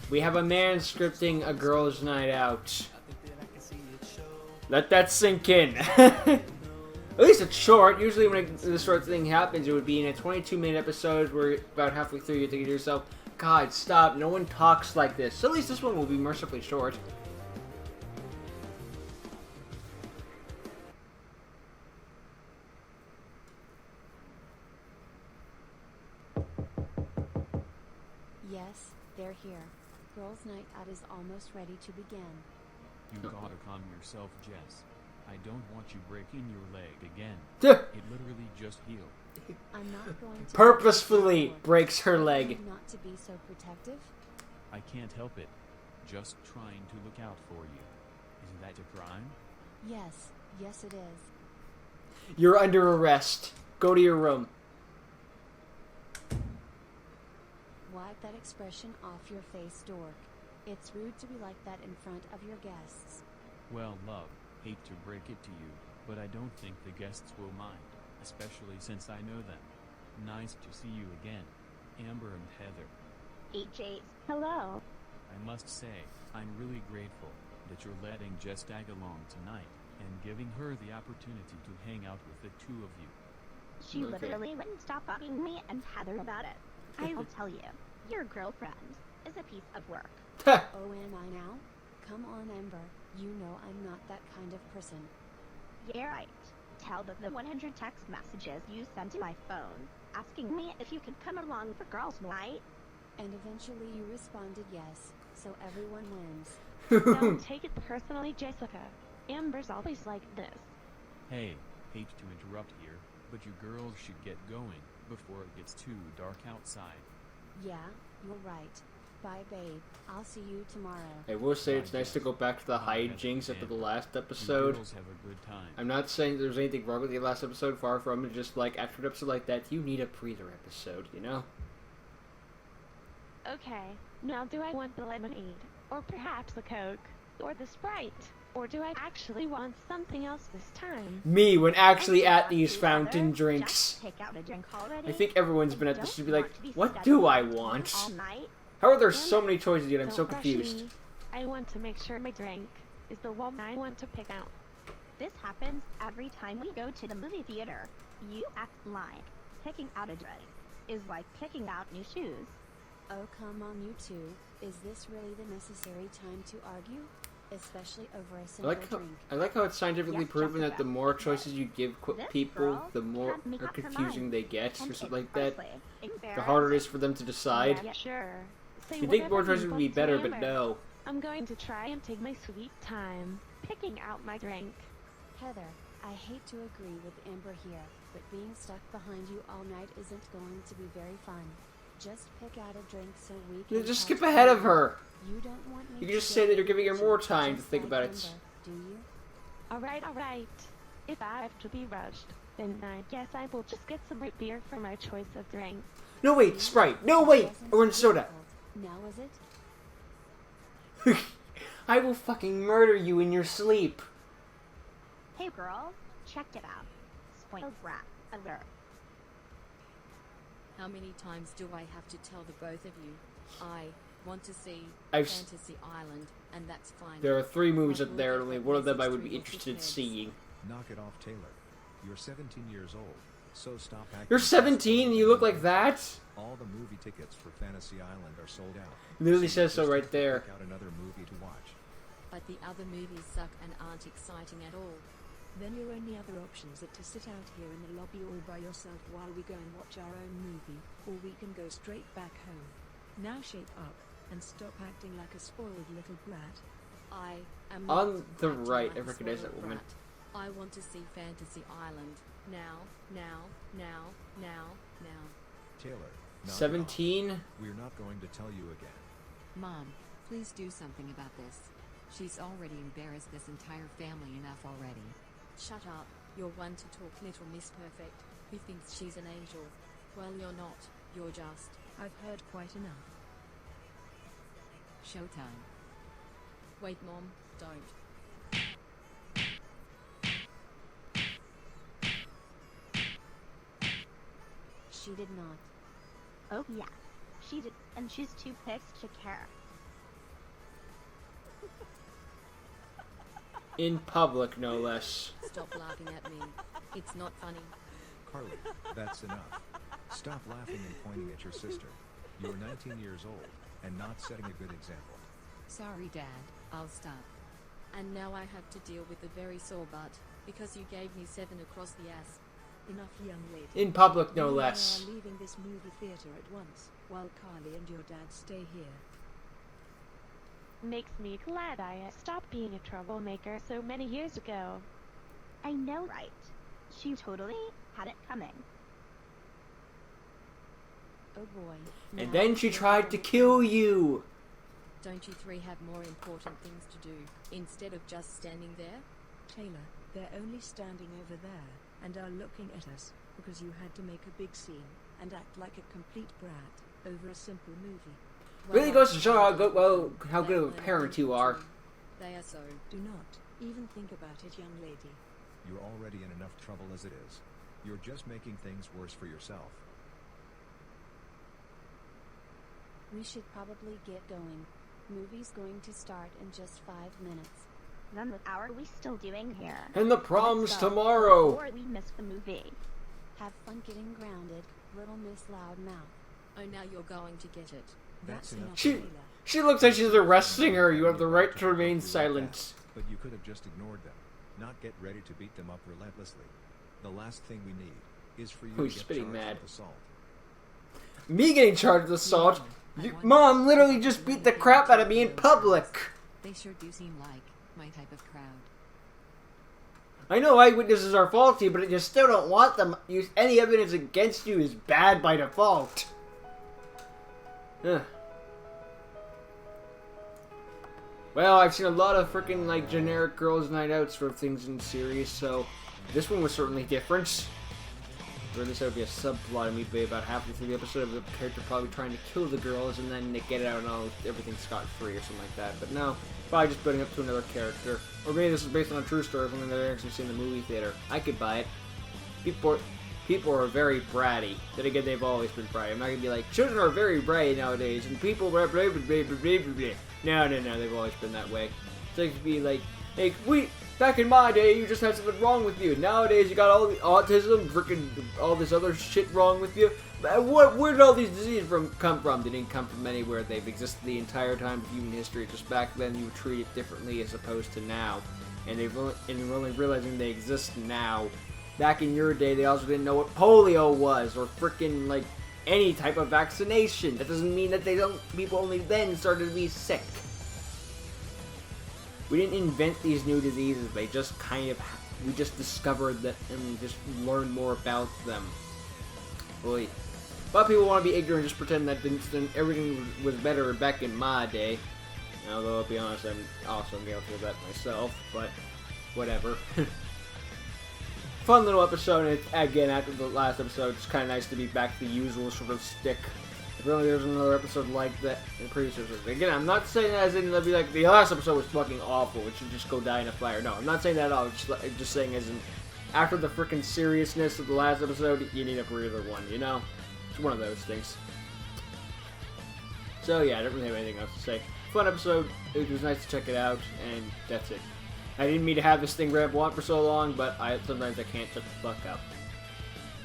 We have a man scripting a girl's night out. Let that sink in. At least it's short. Usually when this sort of thing happens, it would be in a 22-minute episode where about halfway through you're thinking to yourself, God, stop, no one talks like this. So at least this one will be mercifully short. Yes, they're here. Girls' night out is almost ready to begin. You gotta calm yourself, Jess. I don't want you breaking your leg again. It literally just healed. I'm not going to Purposefully breaks her leg. Not to be so protective. I can't help it. Just trying to look out for you. Isn't that a crime? Yes, yes it is. You're under arrest. Go to your room. Wipe that expression off your face, dork. It's rude to be like that in front of your guests. Well, love, hate to break it to you, but I don't think the guests will mind, especially since I know them. Nice to see you again, Amber and Heather. Hey, Jace. Hello. I must say, I'm really grateful that you're letting Jess tag along tonight and giving her the opportunity to hang out with the two of you. She literally wouldn't stop bugging me and Heather about it. I will tell you, your girlfriend is a piece of work. Oh, am I now? Come on, Amber. You know I'm not that kind of person. You're right. Tell them the 100 text messages you sent to my phone, asking me if you could come along for girls' night. And eventually you responded yes, so everyone wins. Don't take it personally, Jessica. Amber's always like this. Hey, hate to interrupt here, but you girls should get going before it gets too dark outside. Yeah, you're right. Bye, babe. I'll see you tomorrow. I will say it's nice to go back to the hijinks after the last episode. You girls have a good time. I'm not saying there's anything wrong with the last episode, far from it. Just like after an episode like that, you need a breather episode, you know? Okay, now do I want the lemonade? Or perhaps the Coke? Or the Sprite? Or do I actually want something else this time? Me, when actually at these fountain drinks. Just take out a drink already. I think everyone's been at this Don't to be like, want to be what stuck do I all want? night. How are there so many choices yet? I'm Don't so rush confused. me. I want to make sure my drink is the one I want to pick out. This happens every time we go to the movie theater. You act like picking out a dress is like picking out new shoes. Oh, come on, you two. Is this really the necessary time to argue? Especially over a simple drink. I like how it's scientifically Yes, proven that Jessica. the more choices you give This people, girl the more can't make or up her confusing mind. they get, And or something like it's that. honestly The harder it is for them to decide. Yeah, sure. Say You think more whatever choices you would be want to better, but Amber. no. I'm going to try and take my sweet time picking out my drink. Heather, I hate to agree with Amber here, but being stuck behind you all night isn't going to be very fun. Just pick out a drink so we can... Just talk skip ahead of tomorrow. her. You don't want me You can to just get say that you're giving her impatient, more time to just think like about it. Amber, do you? Alright. If I have to be rushed, then I guess I will just get some root beer for my choice of drink. No, wait, Sprite. No, wait, Wasn't orange soda. difficult. Now is it? I will fucking murder you in your sleep. Hey girl, check it out. Spoiled brat alert. How many times do I have to tell the both of you? I want to see I've s- Fantasy Island, and that's fine. There are 3 movies up there, and only one of them I would be interested in seeing. Knock it off, Taylor. You're 17 years old, so stop acting. You're 17 and you look like that? All the movie tickets for Fantasy Island are sold out. It literally So you says so just right have to there. Pick out another movie to watch. But the other movies suck and aren't exciting at all. Then your only other options are to sit out here in the lobby all by yourself while we go and watch our own movie, or we can go straight back home. Now shape up, and stop acting like a spoiled little brat. I am On not the acting right, like I a recognize that spoiled woman. brat. I want to see Fantasy Island. Now. Taylor, knock it off. 17? We're not going to tell you again. Mom, please do something about this. She's already embarrassed this entire family enough already. Shut up. You're one to talk, little Miss Perfect, who thinks she's an angel. Well, you're not. You're just I've heard quite enough. showtime. Wait, Mom, don't. She did not. Oh yeah, she did, and she's too pissed to care. In public, no less. Stop laughing at me. It's not funny. Carly, that's enough. Stop laughing and pointing at your sister. You're 19 years old, and not setting a good example. Sorry, Dad. I'll stop. And now I have to deal with a very sore butt, because you gave me 7 across the ass. Enough, young lady. In public, no You and I less. are leaving this movie theater at once, while Carly and your dad stay here. Makes me glad I stopped being a troublemaker so many years ago. I know, right? She totally had it coming. Oh boy. And Now then she you're tried to going kill you. Don't you three have more important things to do, instead of just standing there? Taylor, they're only standing over there, and are looking at us, because you had to make a big scene, and act like a complete brat, over a simple movie. Really Well, goes to show how good, how good of a they're parent you learning are. too. They are so. Do not even think about it, young lady. You're already in enough trouble as it is. You're just making things worse for yourself. We should probably get going. Movie's going to start in just 5 minutes. Then what are we still doing here? And the prom's Let's go tomorrow. before we miss the movie. Have fun getting grounded, little Miss Loudmouth. Oh, now you're going to get it. That's enough. She- Taylor. She looks like she's arresting her. You have the right to remain silent. But you could have just ignored them, not get ready to beat them up relentlessly. The last thing we need is for you Who's to get spitting charged mad? with assault. Me getting charged with assault? Mom literally just beat the crap out of me in public. They sure do seem like my type of crowd. I know eyewitnesses are faulty, but you still don't want them. Any evidence against you is bad by default. Ugh. Well, I've seen a lot of freaking like generic girls' night outs for things in series, so this one was certainly different. Or at least there would be a subplot of me be about halfway through the episode of the character probably trying to kill the girls and then they get out and all everything scot-free or something like that. But no, probably just building up to another character. Or maybe this is based on a true story, something that I actually seen in the movie theater. I could buy it. People are very bratty. Then again, they've always been bratty. I'm not gonna be like, children are very bratty nowadays, and people blah blah blah blah blah blah blah. No, they've always been that way. So it could be like, hey, back in my day, you just had something wrong with you. Nowadays, you got all the autism, freaking all this other shit wrong with you. Where did all these diseases come from? They didn't come from anywhere. They've existed the entire time of human history. Just back then, you would treat it differently as opposed to now. And we're only realizing they exist now. Back in your day, they also didn't know what polio was, or freaking, like, any type of vaccination. That doesn't mean that people only then started to be sick. We didn't invent these new diseases, they just we just discovered that and just learned more about them. Boy. A lot of people want to be ignorant and just pretend that everything was better back in my day. Although, I'll be honest, I'm also guilty of that myself, but whatever. Fun little episode, and again, after the last episode, it's kind of nice to be back to the usual sort of stick. If only there's another episode like that in the previous episode. Again, I'm not saying that as in, be like, the last episode was fucking awful, it should just go die in a fire. No, I'm not saying that at all, just saying as in, after the freaking seriousness of the last episode, you need a breather one, you know? It's one of those things. So yeah, I don't really have anything else to say. Fun episode, it was nice to check it out, and that's it. I didn't mean to have this thing ramble on for so long, but sometimes I can't shut the fuck up.